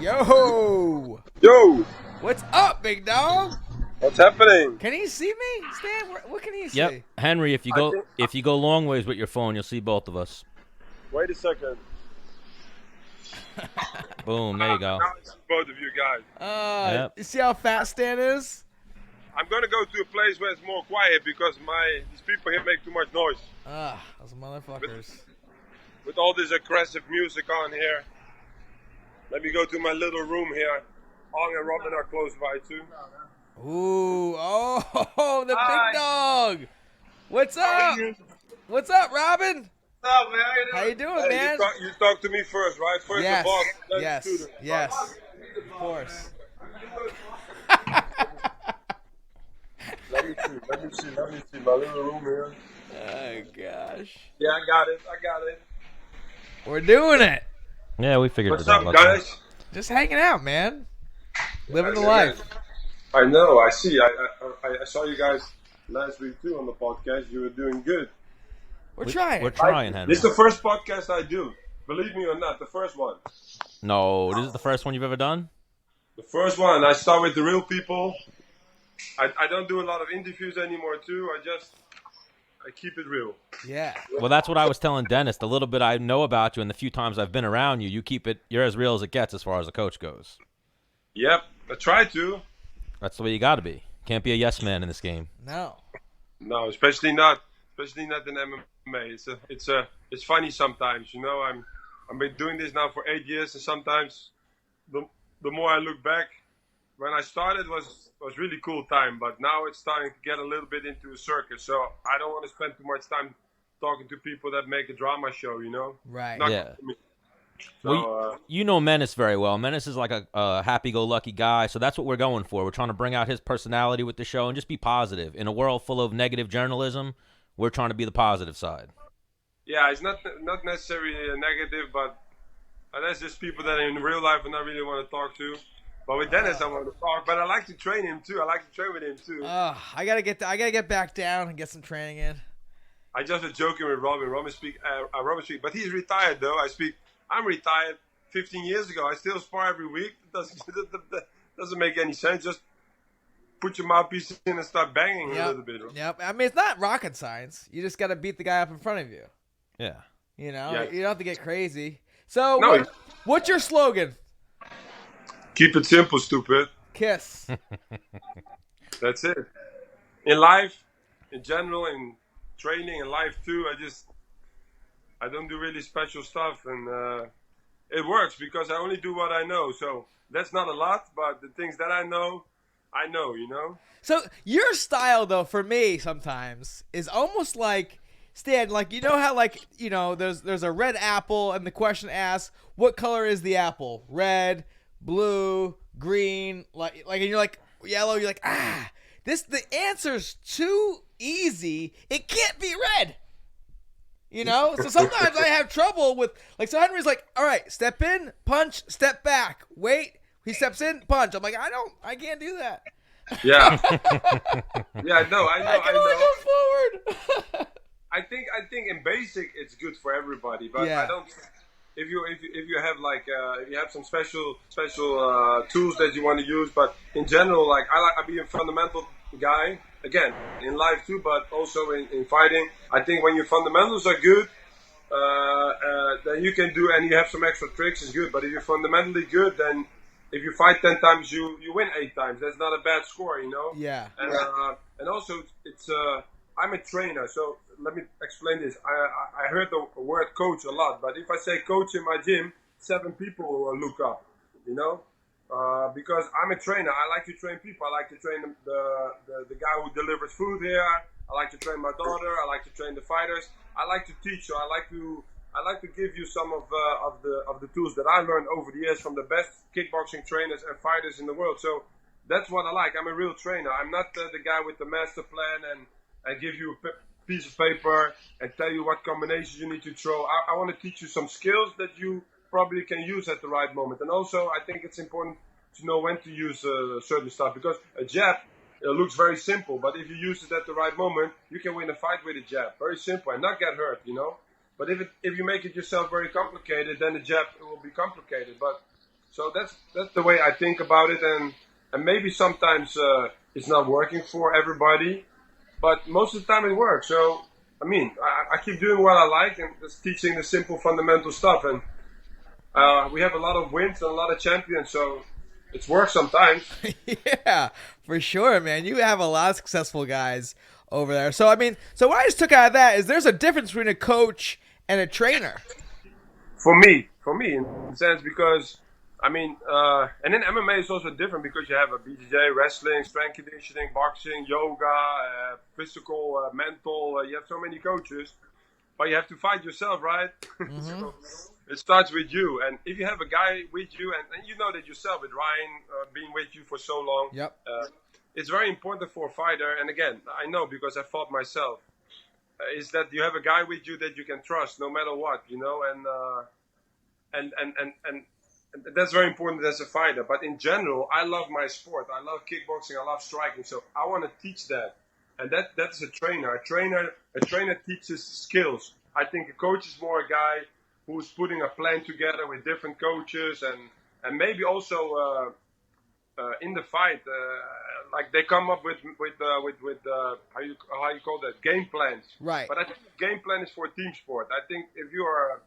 Yo! Yo, What's up, big dog? what's happening? Can he see me? Stan, what can he see? Yep, Henry. If you I go think- if you go long ways with your phone, you'll see both of us. Wait a second. Boom. There you go. Now I see both of you guys. Yep. You see how fat Stan is? I'm gonna go to a place where it's more quiet because these people here make too much noise. Those motherfuckers. With all this aggressive music on here. Let me go to my little room here. Ong and Robin are close by too. Ooh, oh, the Hi. big dog. What's How are up? you? What's up, Robin? What's up, man? How you doing, Hey, man? you talk to me first, right? First Yes, the boss, then yes, the student. yes. Of course. Let me see. My little room here. Oh gosh, Yeah, I got it. we're doing it. Yeah, we figured What's it out. up, guys? Just hanging out, man. Living the Yeah, life. I know. I see. I saw you guys last week too on the podcast. You were doing good. We're trying. We're trying, Henry. This is the first podcast I do. Believe me or not, the first one. No, this is the first one you've ever done. The first one. I start with the real people. I don't do a lot of interviews anymore too. I keep it real. Yeah. Well, that's what I was telling Dennis. The little bit I know about you and the few times I've been around you, you're as real as it gets as far as a coach goes. Yep. I try to. That's the way you got to be. Can't be a yes man in this game. No. No, especially not in MMA. It's funny sometimes. You know, I've been doing this now for 8 years, and sometimes the more I look back, when I started was really cool time, but now it's starting to get a little bit into a circus. So I don't want to spend too much time talking to people that make a drama show. You know, Right. Not Yeah. good for me. So, Well, you know Menace very well. Menace is like a happy-go-lucky guy, so that's what we're going for. We're trying to bring out his personality with the show and just be positive. In a world full of negative journalism, we're trying to be the positive side. yeah, it's not necessarily a negative, but that's just people that in real life I not really want to talk to. But with Dennis, I want to talk. But I like to train him too. I like to train with him too. I gotta get back down and get some training in. I just was joking with Robin. Robin speak, but he's retired though. I'm retired 15 years ago. I still spar every week. It doesn't make any sense. Just put your mouthpiece in and start banging a little bit. Yep. I mean, it's not rocket science. You just gotta beat the guy up in front of you. Yeah. You know, Yeah. you don't have to get crazy. So, No, what's your slogan? keep it simple, stupid. Kiss. That's it. In life, in general, in training, in life too, I don't do really special stuff, and it works because I only do what I know. So that's not a lot, but the things that I know, you know. So your style, though, for me sometimes is almost like Stan. Like, you know how, like, you know, there's a red apple, and the question asks, what color is the apple? Red, blue, green, and you're like yellow. You're like, the answer's too easy. It can't be red. You know, so sometimes I have trouble with, like, so Henry's like, all right, step in, punch, step back, wait. He steps in, punch. I'm like, I can't do that. Yeah. Yeah, no, I know. I can only go forward. I think in basic it's good for everybody, but Yeah. I don't. If you have like if you have some special tools that you want to use, but in general, like I be a fundamental guy again in life too, but also in fighting. I think when your fundamentals are good, then you can do, and you have some extra tricks is good. But if you're fundamentally good, then if you fight 10 times, you win 8 times. That's not a bad score, you know. Yeah. And also it's I'm a trainer, so let me explain this. I heard the word coach a lot, but if I say coach in my gym, 7 people will look up, you know, because I'm a trainer. I like to train people. I like to train the guy who delivers food here. I like to train my daughter. I like to train the fighters. I like to teach, so I like to give you some of the tools that I learned over the years from the best kickboxing trainers and fighters in the world. So that's what I like. I'm a real trainer. I'm not the guy with the master plan and give you a piece of paper and tell you what combinations you need to throw. I want to teach you some skills that you probably can use at the right moment. And also, I think it's important to know when to use certain stuff, because a jab looks very simple, but if you use it at the right moment, you can win a fight with a jab. Very simple and not get hurt, you know. But if you make it yourself very complicated, then the jab will be complicated. But so that's the way I think about it, and maybe sometimes it's not working for everybody, but most of the time it works. So I mean, I keep doing what I like and just teaching the simple fundamental stuff, and we have a lot of wins and a lot of champions, so it's worked sometimes. Yeah, for sure, man. You have a lot of successful guys over there. So I mean, so what I just took out of that is there's a difference between a coach and a trainer. For me, in a sense, because I mean, and then MMA is also different because you have a BJJ, wrestling, strength conditioning, boxing, yoga, physical, mental. You have so many coaches, but you have to fight yourself, right? Mm-hmm. So it starts with you, and if you have a guy with you, and you know that yourself with Ryan being with you for so long, Yep. It's very important for a fighter. And again, I know because I fought myself. Is that you have a guy with you that you can trust no matter what, you know, and that's very important as a fighter. But in general, I love my sport. I love kickboxing. I love striking. So I want to teach that, and that's a trainer. A trainer teaches skills. I think a coach is more a guy who's putting a plan together with different coaches, and maybe also in the fight, like they come up with how you call that, game plans. Right. But I think the game plan is for a team sport. I think if you are a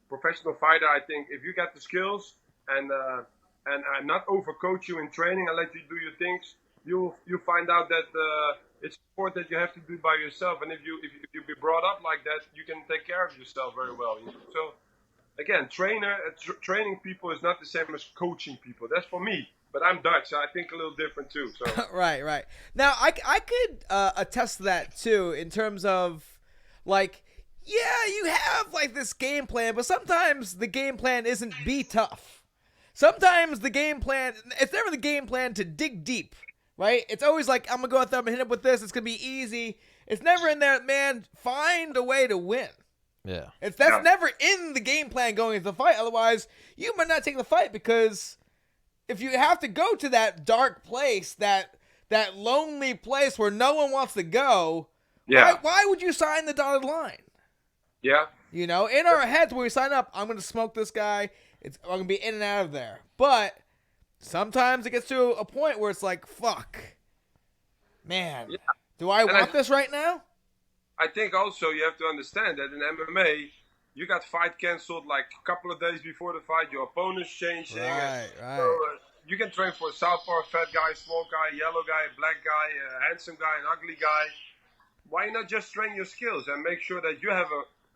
professional fighter, I think if you got the skills and not overcoach you in training and let you do your things, you find out that it's a sport that you have to do by yourself. And if you be brought up like that, you can take care of yourself very well. You know? So again, training people is not the same as coaching people. That's for me. But I'm Dutch, so I think a little different too. So Right. Now, I could attest to that too in terms of, like, yeah, you have, like, this game plan, but sometimes the game plan isn't be tough. Sometimes the game plan, it's never the game plan to dig deep, right? It's always like, I'm going to go out there, I'm going to hit him with this, it's going to be easy. It's never in there, man, find a way to win. Yeah. That's never in the game plan going into the fight. Otherwise, you might not take the fight because if you have to go to that dark place, that lonely place where no one wants to go, why would you sign the dotted line? Yeah. You know, in our heads when we sign up, I'm going to smoke this guy. I'm going to be in and out of there. But sometimes it gets to a point where it's like, fuck, man, do I want this right now? I think also you have to understand that in MMA, you got fight canceled like a couple of days before the fight. Your opponent's changing. Right. So, you can train for a southpaw, fat guy, small guy, yellow guy, black guy, handsome guy, an ugly guy. Why not just train your skills and make sure that you have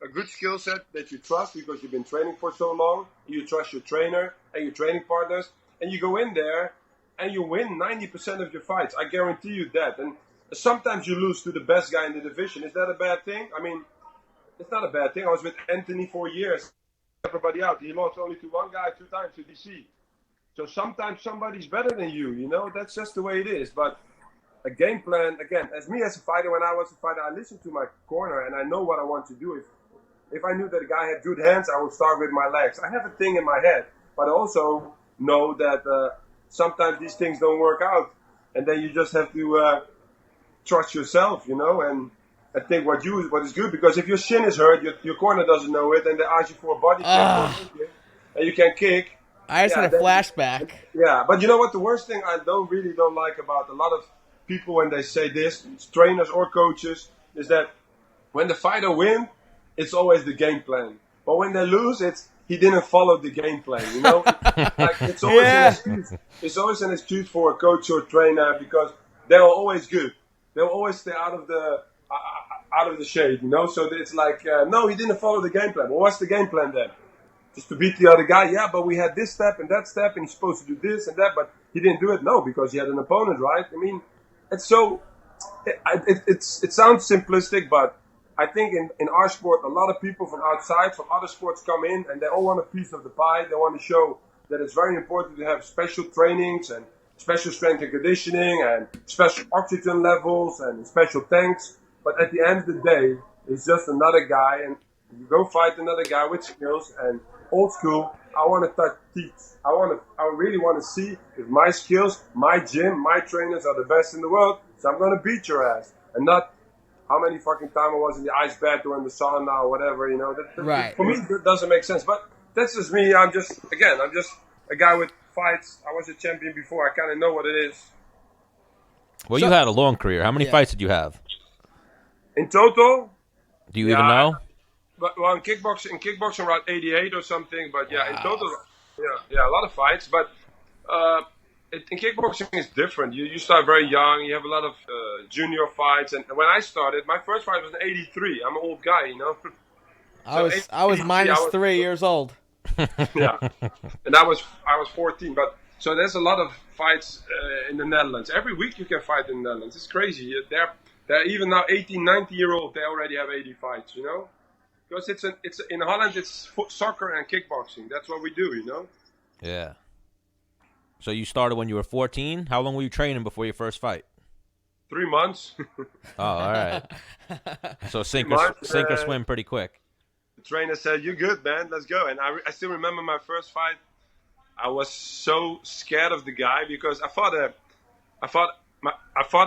a good skill set that you trust because you've been training for so long. You trust your trainer and your training partners. And you go in there and you win 90% of your fights. I guarantee you that. And sometimes you lose to the best guy in the division. Is that a bad thing? I mean, it's not a bad thing. I was with Anthony for years. Everybody out. He lost only to one guy 2 times to DC. So sometimes somebody's better than you. You know, that's just the way it is. But a game plan, again, as a fighter, when I was a fighter, I listened to my corner and I know what I want to do. If I knew that a guy had good hands, I would start with my legs. I have a thing in my head. But I also know that sometimes these things don't work out. And then you just have to trust yourself, you know, and I think what is good, because if your shin is hurt, your corner doesn't know it, and they ask you for a body kick, and you can kick. I just had a flashback. Yeah, but you know what? The worst thing I don't like about a lot of people when they say this, trainers or coaches, is that when the fighter wins, it's always the game plan. But when they lose, he didn't follow the game plan. You know, like it's always an excuse. It's always an excuse for a coach or trainer because they're always good. They'll always stay out of the shade, you know. So it's like, no, he didn't follow the game plan. Well, what's the game plan then? Just to beat the other guy? Yeah, but we had this step and that step, and he's supposed to do this and that, but he didn't do it. No, because he had an opponent, right? I mean, it's so. It sounds simplistic, but I think in our sport, a lot of people from outside, from other sports, come in and they all want a piece of the pie. They want to show that it's very important to have special trainings and special strength and conditioning and special oxygen levels and special tanks. But at the end of the day, it's just another guy, and you go fight another guy with skills. And old school, I want to teach. I really want to see if my skills, my gym, my trainers are the best in the world. So I'm going to beat your ass and not how many fucking time I was in the ice bath or in the sauna or whatever, you know. Right. For me, that doesn't make sense. But that's just me. I'm just a guy with fights. I was a champion before. I kind of know what it is. Well, you had a long career. How many fights did you have? In total? Do you even know? Well, in kickboxing around 88 or something. But yeah, in total, a lot of fights. But in kickboxing it's different. You start very young. You have a lot of junior fights. And when I started, my first fight was in 83. I'm an old guy, you know. I was minus 3 years old. Yeah, and I was 14. But so there's a lot of fights in the Netherlands. Every week you can fight in the Netherlands. It's crazy. They're even now 18, 90-year-old. They already have 80 fights, you know. Because it's in Holland it's soccer and kickboxing. That's what we do, you know. Yeah. So you started when you were 14. How long were you training before your first fight? 3 months. Oh, all right. So sink or swim pretty quick. The trainer said, "You're good, man. Let's go." And I still remember my first fight. I was so scared of the guy because I fought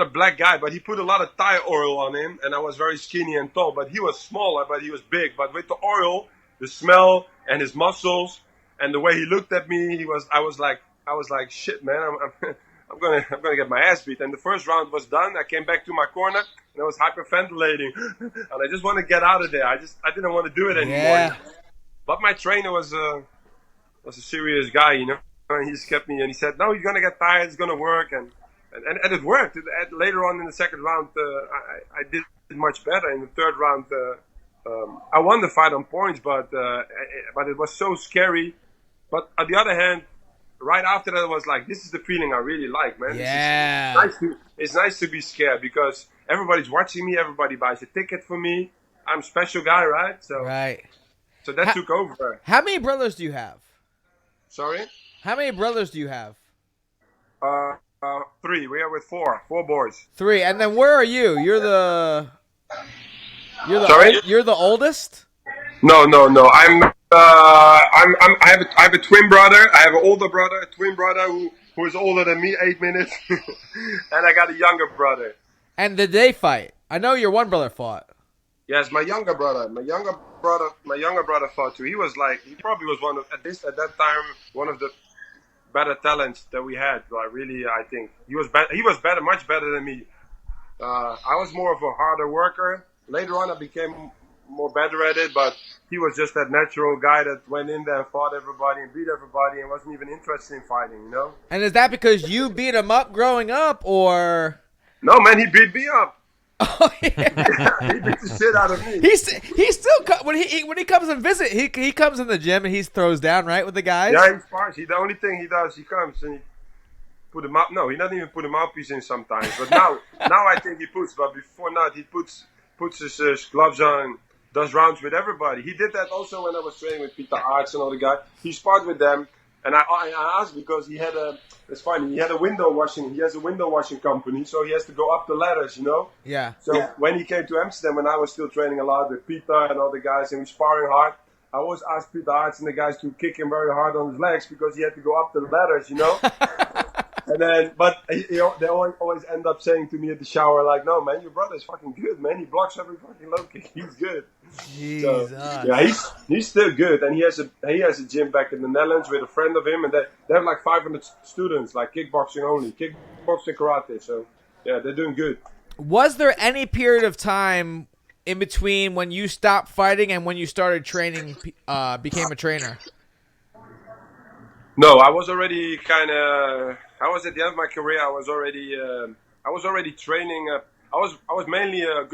a black guy, but he put a lot of Thai oil on him, and I was very skinny and tall. But he was smaller, but he was big. But with the oil, the smell, and his muscles, and the way he looked at me, I was like, shit, man, I'm gonna get my ass beat. And the first round was done. I came back to my corner and I was hyperventilating, and I just want to get out of there. I didn't want to do it anymore. Yeah. But my trainer was a serious guy, you know. And he just kept me, and he said, "No, you're gonna get tired. It's gonna work." And it worked. Later on in the second round, I did much better. In the third round, I won the fight on points, but it was so scary. But on the other hand, right after that, I was like, this is the feeling I really like, man. Yeah. It's nice to be scared because everybody's watching me. Everybody buys a ticket for me. I'm a special guy, right? So that took over. How many brothers do you have? Sorry? How many brothers do you have? 3. We are with 4 boys. 3. And then where are you? You're the Sorry? You're the oldest? No. I have a twin brother. I have an older brother, a twin brother who is older than me, 8 minutes, and I got a younger brother. And did they fight? I know your one brother fought. Yes, my younger brother fought too. He probably was one of, at least at that time, one of the better talents that we had. I think he was better, much better than me. I was more of a harder worker. Later on, I became more better at it, but he was just that natural guy that went in there and fought everybody and beat everybody and wasn't even interested in fighting, you know? And is that because you beat him up growing up, or? No, man, he beat me up. Oh, yeah. He beat the shit out of me. He still when he comes and visit, he comes in the gym and he throws down, right, with the guys? Yeah, he spars. The only thing he does, he comes and he put him up. No, he doesn't even put a mouthpiece in sometimes. But now I think he puts. But before that, he puts his gloves on and does rounds with everybody. He did that also when I was training with Peter Arts and all the guys. He sparred with them, and I asked because he had a. It's funny. He has a window washing company, so he has to go up the ladders, you know. Yeah. So when he came to Amsterdam, when I was still training a lot with Peter and all the guys, and we sparring hard, I always asked Peter Arts and the guys to kick him very hard on his legs because he had to go up the ladders, you know. And then, but they always end up saying to me at the shower, like, "No, man, your brother's fucking good, man. He blocks every fucking low kick. He's good." Jesus. So, yeah, he's still good, and he has a gym back in the Netherlands with a friend of him, and they have like 500 students, like kickboxing only, kickboxing, karate. So yeah, they're doing good. Was there any period of time in between when you stopped fighting and when you started training, became a trainer? No, I was already I was at the end of my career. I was already training. I was mainly I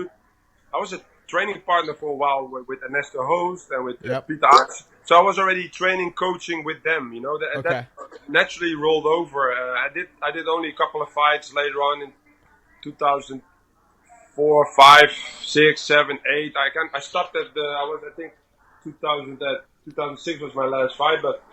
was a training partner for a while with Ernesto Hooft and with Peter Arts. So I was already training, coaching with them. You know, that naturally rolled over. I did only a couple of fights later on in 2004, 5, 6, 7, 8. I stopped at I think 2006 was my last fight, but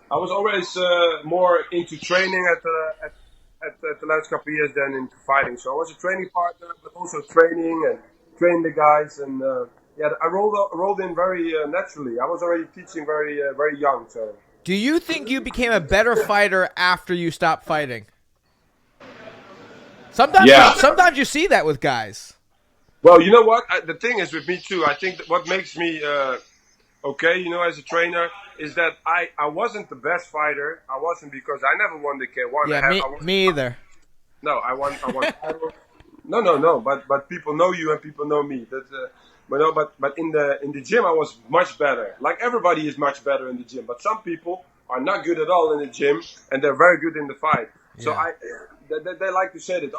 I was always more into training at the last couple of years than into fighting. So I was a training partner, but also training and train the guys. And I rolled in very naturally. I was already teaching very very young. So. Do you think you became a better fighter after you stopped fighting? Sometimes you see that with guys. Well, you know what? The thing is with me too. I think that what makes me okay, as a trainer, is that I wasn't the best fighter. I wasn't because I never won the K1. Yeah, I won, me either. no, I won titles. No. But people know you and people know me. That's but in the gym I was much better. Like everybody is much better in the gym. But some people are not good at all in the gym and they're very good in the fight. So Yeah. they like to say that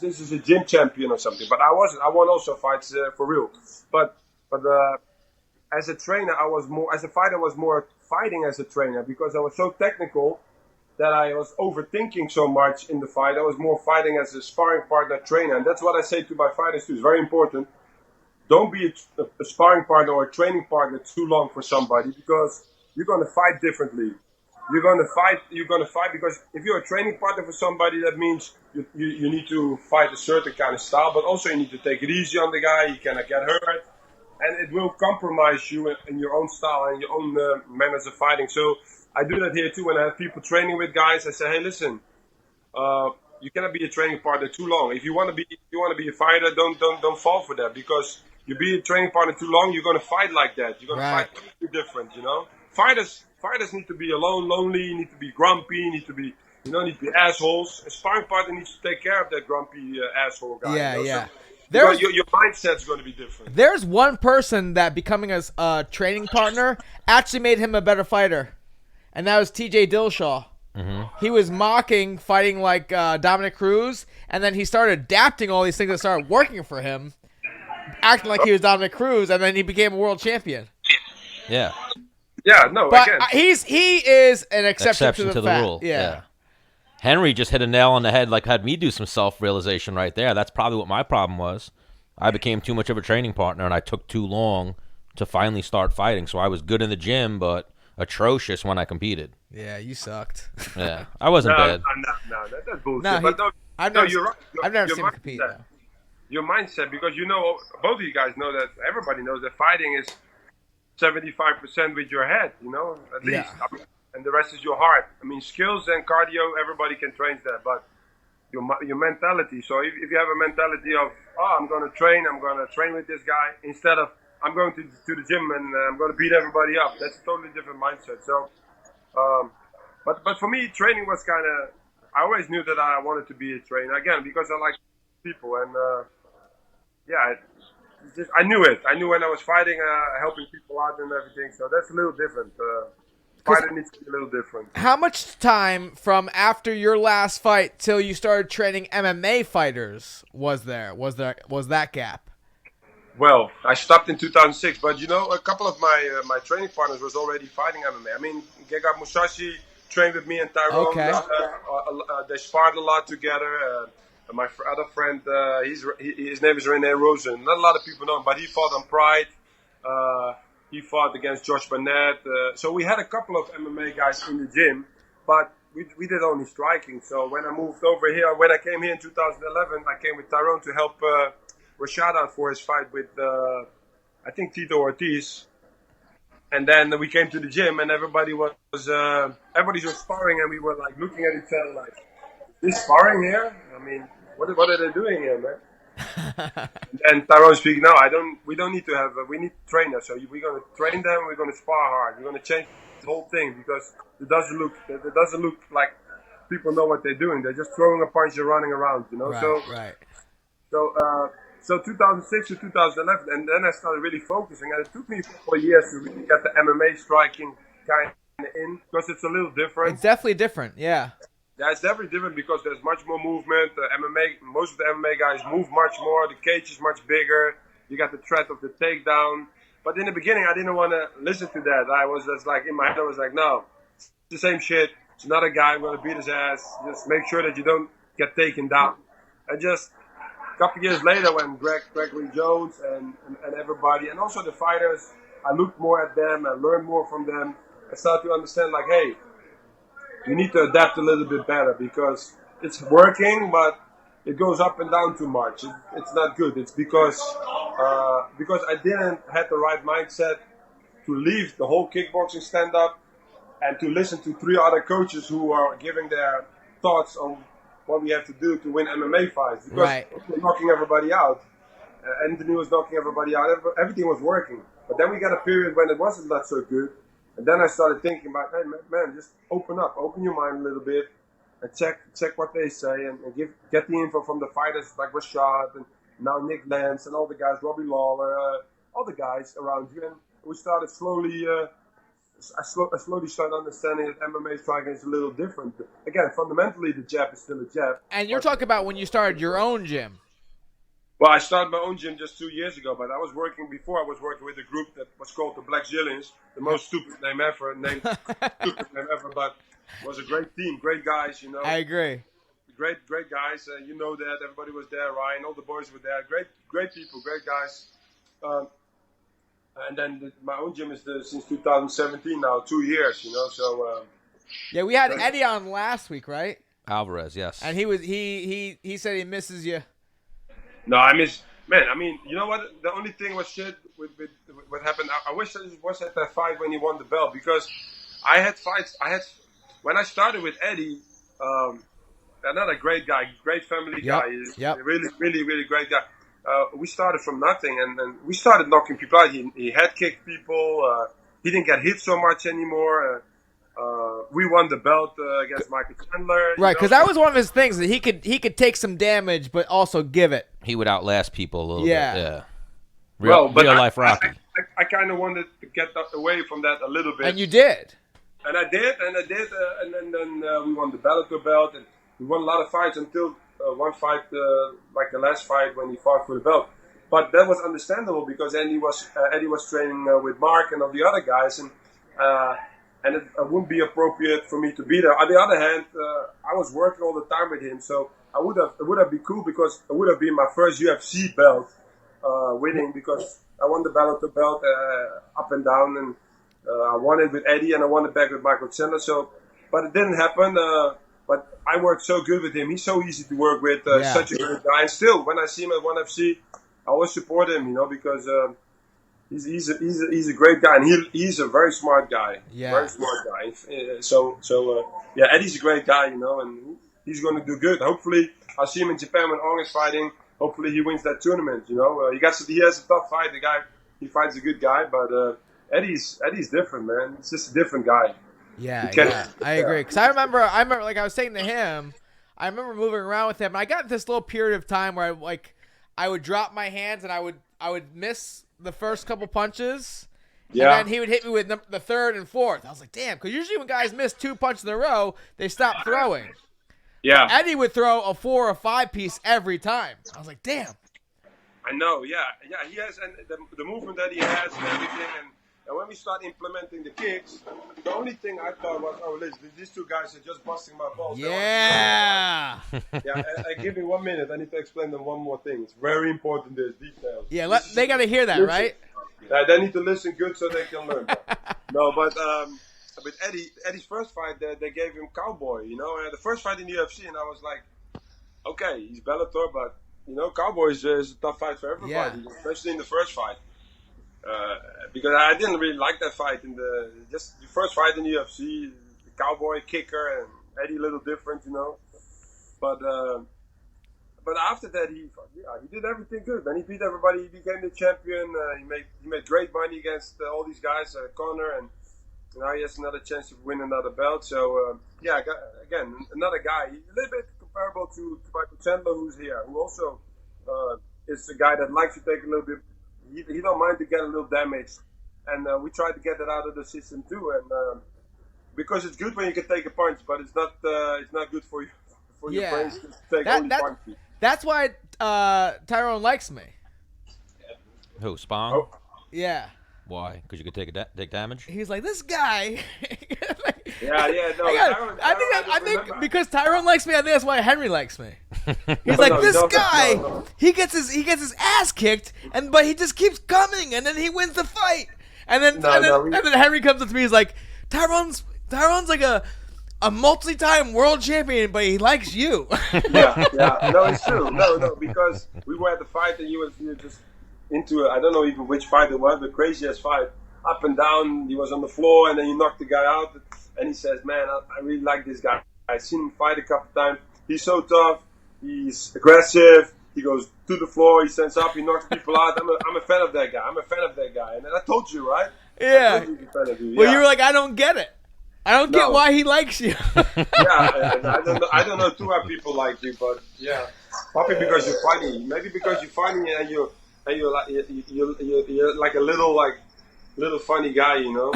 this is a gym champion or something. But I wasn't. I won also fights for real. But as a trainer, I was more, as a fighter, I was more fighting as a trainer because I was so technical that I was overthinking so much in the fight. I was more fighting as a sparring partner trainer. And that's what I say to my fighters too. It's very important. Don't be a sparring partner or a training partner too long for somebody because you're going to fight differently. You're going to fight because if you're a training partner for somebody, that means you need to fight a certain kind of style, but also you need to take it easy on the guy. He cannot get hurt and it will compromise you in your own style and your own manners of fighting. So I do that here too. When I have people training with guys, I say, hey, listen, you cannot be a training partner too long. If you want to be a fighter, don't fall for that because you be a training partner too long, you're going to fight like that. You're going to Right. fight too different. Fighters need to be alone, lonely. Need to be grumpy. Need to be assholes. A sparring partner needs to take care of that grumpy asshole guy. Yeah, So, yeah. because There's your mindset's going to be different. there's one person that becoming a training partner actually made him a better fighter, and that was T.J. Dillashaw. He was mocking fighting like Dominic Cruz, and then he started adapting all these things that started working for him, acting like he was Dominic Cruz, and then he became a world champion. Yeah. Yeah, no, But again. he is an exception, Exception to the fact. rule. Yeah. Henry just hit a nail on the head, like had me do some self-realization right there. That's probably what my problem was. I became too much of a training partner, and I took too long to finally start fighting. So I was good in the gym, but atrocious when I competed. Yeah, you sucked. Yeah, I wasn't No, bad. that's bullshit. No, but no, I've no, never, you're right. I've never Your seen him compete. mindset- Though. Your mindset, because both of you guys know that everybody knows that fighting is 75% with your head, at least. Yeah. And the rest is your heart. I mean, skills and cardio, everybody can train that, but your mentality. So if you have a mentality of, I'm going to train with this guy, instead of, I'm going to the gym and I'm going to beat everybody up. That's a totally different mindset. So, but for me, training was kind of, I always knew that I wanted to be a trainer, again, because I like people. And, I knew it. I knew when I was fighting, helping people out and everything. So that's a little different. Fighting needs to be a little different. How much time from after your last fight till you started training MMA fighters was there? Was that gap? Well, I stopped in 2006, but a couple of my training partners was already fighting MMA. I mean, Gegard Musashi trained with me and Tyrone. Okay. They sparred a lot together. My other friend, his name is Rene Rosen. Not a lot of people know him, but he fought on Pride. He fought against Josh Barnett. So we had a couple of MMA guys in the gym, but we did only striking. So when I moved over here, when I came here in 2011, I came with Tyrone to help Rashad out for his fight with, I think, Tito Ortiz. And then we came to the gym, and everybody was sparring, and we were like looking at each other like, this sparring here? I mean, what are they doing here, man? And Tyrone speaking, no, we don't need to have, we need trainers. So we're going to train them, we're going to spar hard. We're going to change the whole thing because it doesn't look like people know what they're doing. They're just throwing a punch and running around, Right. So 2006 to 2011, and then I started really focusing, and it took me 4 years to really get the MMA striking kind of in, because it's a little different. It's definitely different. Yeah. Yeah, it's definitely different because there's much more movement. Most of the MMA guys move much more. The cage is much bigger. You got the threat of the takedown. But in the beginning, I didn't want to listen to that. I was just like, in my head, I was like, no, it's the same shit. It's another guy. I'm going to beat his ass. Just make sure that you don't get taken down. And just a couple years later, when Gregory Jones and everybody, and also the fighters, I looked more at them. I learned more from them. I started to understand, like, hey, you need to adapt a little bit better because it's working, but it goes up and down too much. It's not good. It's because I didn't have the right mindset to leave the whole kickboxing stand-up and to listen to 3 other coaches who are giving their thoughts on what we have to do to win MMA fights. Because Right. we're knocking everybody out. Anthony was knocking everybody out. Everything was working. But then we got a period when it wasn't not so good. And then I started thinking about, hey, man, just open your mind a little bit, and check what they say, and get the info from the fighters like Rashad and now Nick Lance and all the guys, Robbie Lawler, all the guys around you. And we started slowly. I slowly started understanding that MMA striking is a little different. Again, fundamentally, the jab is still a jab. And you're talking about when you started your own gym. Well, I started my own gym just 2 years ago, but I was working with a group that was called the Black Zillions, the most stupid name ever, but it was a great team, great guys, you know. I agree. Great guys, you know that, everybody was there, Ryan, all the boys were there, great people, great guys. And then my own gym is since 2017 now, 2 years, you know, so... yeah, we had Eddie on last week, right? Alvarez, yes. And he said he misses you. No, I miss, man. I mean, you know what? The only thing was shit with what happened. I wish I was at that fight when he won the belt, because I had fights. When I started with Eddie, another great guy, great family guy. Yep. Really, really, really great guy. We started from nothing, and we started knocking people out. He head kicked people. He didn't get hit so much anymore. We won the belt against Michael Chandler. Right, because that was one of his things, that he could take some damage, but also give it. He would outlast people a little bit. Yeah. Real life Rocky. I kind of wanted to get away from that a little bit. And you did. And I did, and then we won the Bellator belt, and we won a lot of fights until one fight, like the last fight when he fought for the belt. But that was understandable because Eddie was training with Mark and all the other guys, and it wouldn't be appropriate for me to be there. On the other hand, I was working all the time with him, so it would have been cool because it would have been my first UFC belt winning, because I won the Bellator belt up and down, and I won it with Eddie and I won it back with Michael Chandler. So, but it didn't happen. But I worked so good with him. He's so easy to work with. Such a great guy. And still, when I see him at ONE FC, I always support him. You know, because he's a great guy, and he's a very smart guy. Yeah. Very smart guy. Eddie's a great guy. You know, and he's going to do good. Hopefully, I'll see him in Japan when Ong is fighting. Hopefully, he wins that tournament. You know, he has a tough fight. The guy, he fights a good guy, but Eddie's different, man. He's just a different guy. Yeah, I agree. Because I remember, like I was saying to him, I remember moving around with him, and I got this little period of time where I would drop my hands and I would miss the first couple punches. Yeah. And then he would hit me with the third and fourth. I was like, damn, because usually when guys miss 2 punches in a row, they stop throwing. Yeah. But Eddie would throw a 4 or 5 piece every time. I was like, damn. I know, yeah, he has, and the movement that he has and everything, and when we start implementing the kicks, the only thing I thought was, oh, listen, these two guys are just busting my balls. Yeah. Give me 1 minute. I need to explain them one more thing. It's very important, there's details. Yeah, they got to hear that, right? They need to listen good so they can learn. No, but with Eddie's first fight, they gave him Cowboy, you know, the first fight in the UFC, and I was like, okay, he's Bellator, but, you know, Cowboy is a tough fight for everybody, especially in the first fight. Because I didn't really like that fight the first fight in the UFC, the Cowboy kicker and Eddie a little different, you know. But after that he did everything good. Then he beat everybody. He became the champion. He made great money against all these guys, Conor, and now he has another chance to win another belt. So again, another guy, a little bit comparable to Michael Chandler, who's here, who also is a guy that likes to take a little bit. He don't mind to get a little damage, and we try to get that out of the system too. And because it's good when you can take a punch, but it's not good for you your brains to take only punches. That's why Tyrone likes me. Who, Spong? Oh. Yeah. Why? Because you could take damage. He's like, this guy. No. I think because Tyrone likes me, I think that's why Henry likes me. He's like, this guy. No. He gets his ass kicked, but he just keeps coming, and then he wins the fight. And then Henry comes up to me. He's like, Tyrone's like a multi-time world champion, but he likes you. yeah. No, it's true. No, because we were at the fight, and you were just into I don't know even which fight it was, the craziest fight. Up and down, he was on the floor, and then he knocked the guy out. And he says, man, I really like this guy. I've seen him fight a couple times. He's so tough. He's aggressive. He goes to the floor. He stands up. He knocks people out. I'm a fan of that guy. I'm a fan of that guy. And I told you, right? Yeah. I told you he's a fan of you. Well, Yeah. you were like, I don't get it. I don't get why he likes you. Yeah, and I don't know too why people like you, but yeah, probably because you're funny. Maybe because you're funny and you're like a little funny guy, you know.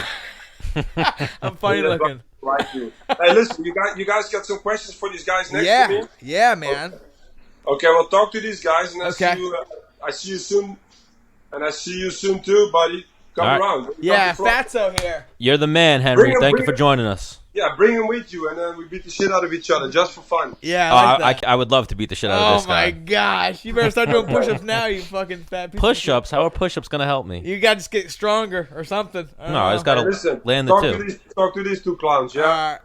I'm funny looking. Like you. Hey, listen, you guys got some questions for these guys next to me? Yeah, man. Okay, well, talk to these guys, and I see you soon, and I see you soon too, buddy. Come around. Yeah, Fatso here. You're the man, Henry. Thank you for joining us. Yeah, bring him with you, and then we beat the shit out of each other just for fun. Yeah, I like that. I would love to beat the shit out of this guy. Oh my gosh, you better start doing push-ups now, you fucking fat piece. Push-ups? How are push-ups gonna help me? You got to just get stronger or something. I just gotta land the two. Talk to these two clowns, yeah.